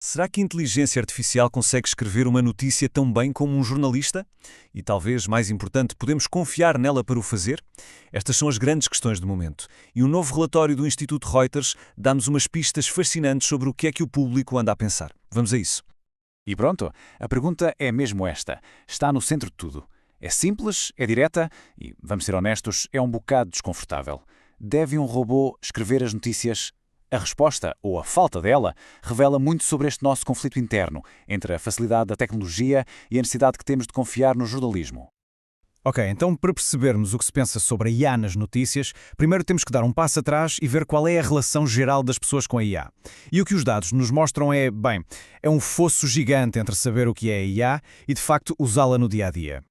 Será que a inteligência artificial consegue escrever uma notícia tão bem como um jornalista? E talvez, mais importante, podemos confiar nela para o fazer? Estas são as grandes questões do momento. E um novo relatório do Instituto Reuters dá-nos umas pistas fascinantes sobre o que é que o público anda a pensar. Vamos a isso. E pronto, a pergunta é mesmo esta. Está no centro de tudo. É simples, é direta e, vamos ser honestos, é um bocado desconfortável. Deve um robô escrever as notícias? A resposta, ou a falta dela, revela muito sobre este nosso conflito interno, entre a facilidade da tecnologia e a necessidade que temos de confiar no jornalismo. Ok, então para percebermos o que se pensa sobre a IA nas notícias, primeiro temos que dar um passo atrás e ver qual é a relação geral das pessoas com a IA. E o que os dados nos mostram é um fosso gigante entre saber o que é a IA e de facto usá-la no dia-a-dia.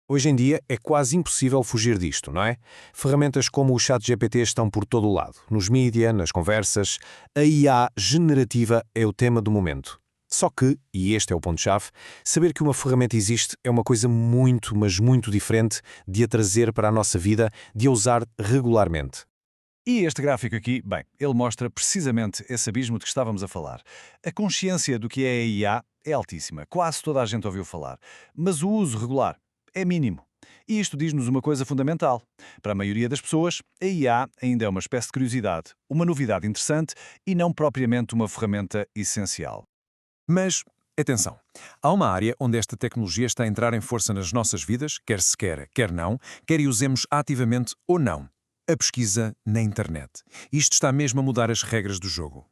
Hoje em dia é quase impossível fugir disto, não é? Ferramentas como o ChatGPT estão por todo o lado, nos mídia, nas conversas. A IA generativa é o tema do momento. Só que, e este é o ponto-chave, saber que uma ferramenta existe é uma coisa muito, mas muito diferente de a trazer para a nossa vida, de a usar regularmente. E este gráfico aqui, ele mostra precisamente esse abismo de que estávamos a falar. A consciência do que é a IA é altíssima, quase toda a gente ouviu falar, mas o uso regular é mínimo. E isto diz-nos uma coisa fundamental. Para a maioria das pessoas, a IA ainda é uma espécie de curiosidade, uma novidade interessante e não propriamente uma ferramenta essencial. Mas, atenção, há uma área onde esta tecnologia está a entrar em força nas nossas vidas, quer se queira, quer não, quer a usemos ativamente ou não. A pesquisa na internet. Isto está mesmo a mudar as regras do jogo.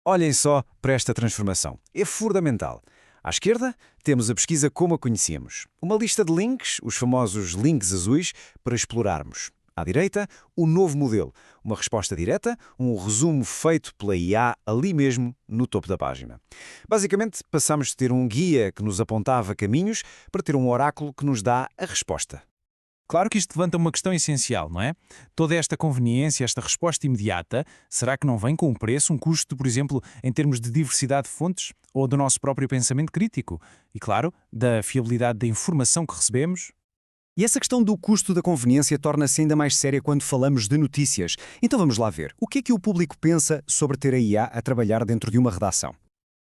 Olhem só para esta transformação. É fundamental. À esquerda, temos a pesquisa como a conhecíamos. Uma lista de links, os famosos links azuis, para explorarmos. À direita, o novo modelo. Uma resposta direta, um resumo feito pela IA ali mesmo, no topo da página. Basicamente, passamos de ter um guia que nos apontava caminhos para ter um oráculo que nos dá a resposta. Claro que isto levanta uma questão essencial, não é? Toda esta conveniência, esta resposta imediata, será que não vem com um preço, um custo, por exemplo, em termos de diversidade de fontes ou do nosso próprio pensamento crítico? E, claro, da fiabilidade da informação que recebemos? E essa questão do custo da conveniência torna-se ainda mais séria quando falamos de notícias. Então vamos lá ver. O que é que o público pensa sobre ter a IA a trabalhar dentro de uma redação?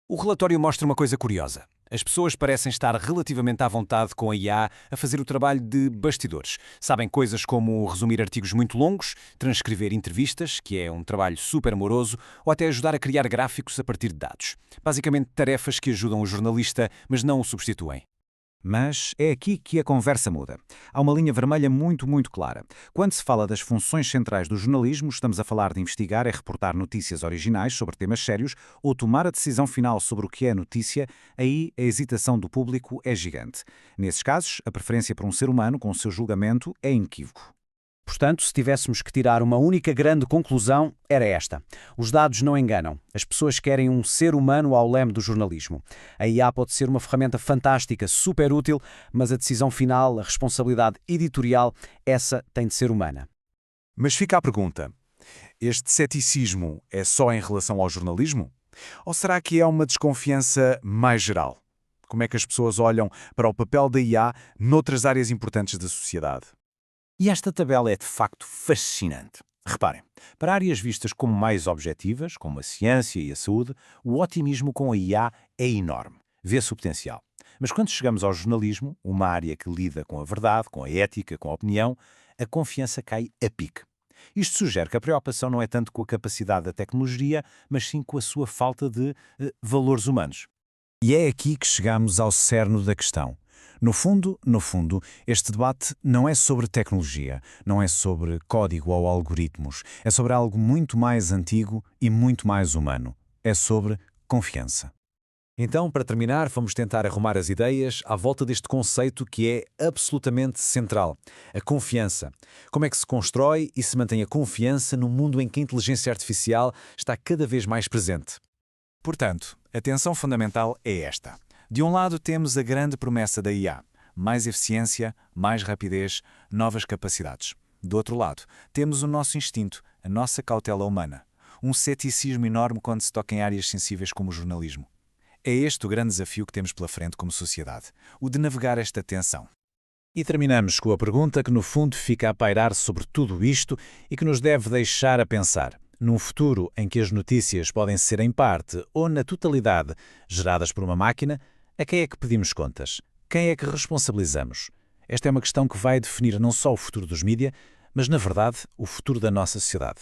O relatório mostra uma coisa curiosa. As pessoas parecem estar relativamente à vontade com a IA a fazer o trabalho de bastidores. Sabem coisas como resumir artigos muito longos, transcrever entrevistas, que é um trabalho super moroso, ou até ajudar a criar gráficos a partir de dados. Basicamente tarefas que ajudam o jornalista, mas não o substituem. Mas é aqui que a conversa muda. Há uma linha vermelha muito, muito clara. Quando se fala das funções centrais do jornalismo, estamos a falar de investigar e reportar notícias originais sobre temas sérios ou tomar a decisão final sobre o que é notícia, aí a hesitação do público é gigante. Nesses casos, a preferência por um ser humano com o seu julgamento é inequívoco. Portanto, se tivéssemos que tirar uma única grande conclusão, era esta. Os dados não enganam. As pessoas querem um ser humano ao leme do jornalismo. A IA pode ser uma ferramenta fantástica, super útil, mas a decisão final, a responsabilidade editorial, essa tem de ser humana. Mas fica a pergunta, este ceticismo é só em relação ao jornalismo? Ou será que é uma desconfiança mais geral? Como é que as pessoas olham para o papel da IA noutras áreas importantes da sociedade? E esta tabela é de facto fascinante. Reparem, para áreas vistas como mais objetivas, como a ciência e a saúde, o otimismo com a IA é enorme. Vê-se o potencial. Mas quando chegamos ao jornalismo, uma área que lida com a verdade, com a ética, com a opinião, a confiança cai a pique. Isto sugere que a preocupação não é tanto com a capacidade da tecnologia, mas sim com a sua falta de valores humanos. E é aqui que chegamos ao cerne da questão. No fundo, este debate não é sobre tecnologia, não é sobre código ou algoritmos, é sobre algo muito mais antigo e muito mais humano. É sobre confiança. Então, para terminar, vamos tentar arrumar as ideias à volta deste conceito que é absolutamente central. A confiança. Como é que se constrói e se mantém a confiança num mundo em que a inteligência artificial está cada vez mais presente? Portanto, a tensão fundamental é esta. De um lado temos a grande promessa da IA, mais eficiência, mais rapidez, novas capacidades. Do outro lado, temos o nosso instinto, a nossa cautela humana, um ceticismo enorme quando se toca em áreas sensíveis como o jornalismo. É este o grande desafio que temos pela frente como sociedade, o de navegar esta tensão. E terminamos com a pergunta que no fundo fica a pairar sobre tudo isto e que nos deve deixar a pensar. Num futuro em que as notícias podem ser em parte ou na totalidade geradas por uma máquina, a quem é que pedimos contas? Quem é que responsabilizamos? Esta é uma questão que vai definir não só o futuro dos mídia, mas, na verdade, o futuro da nossa sociedade.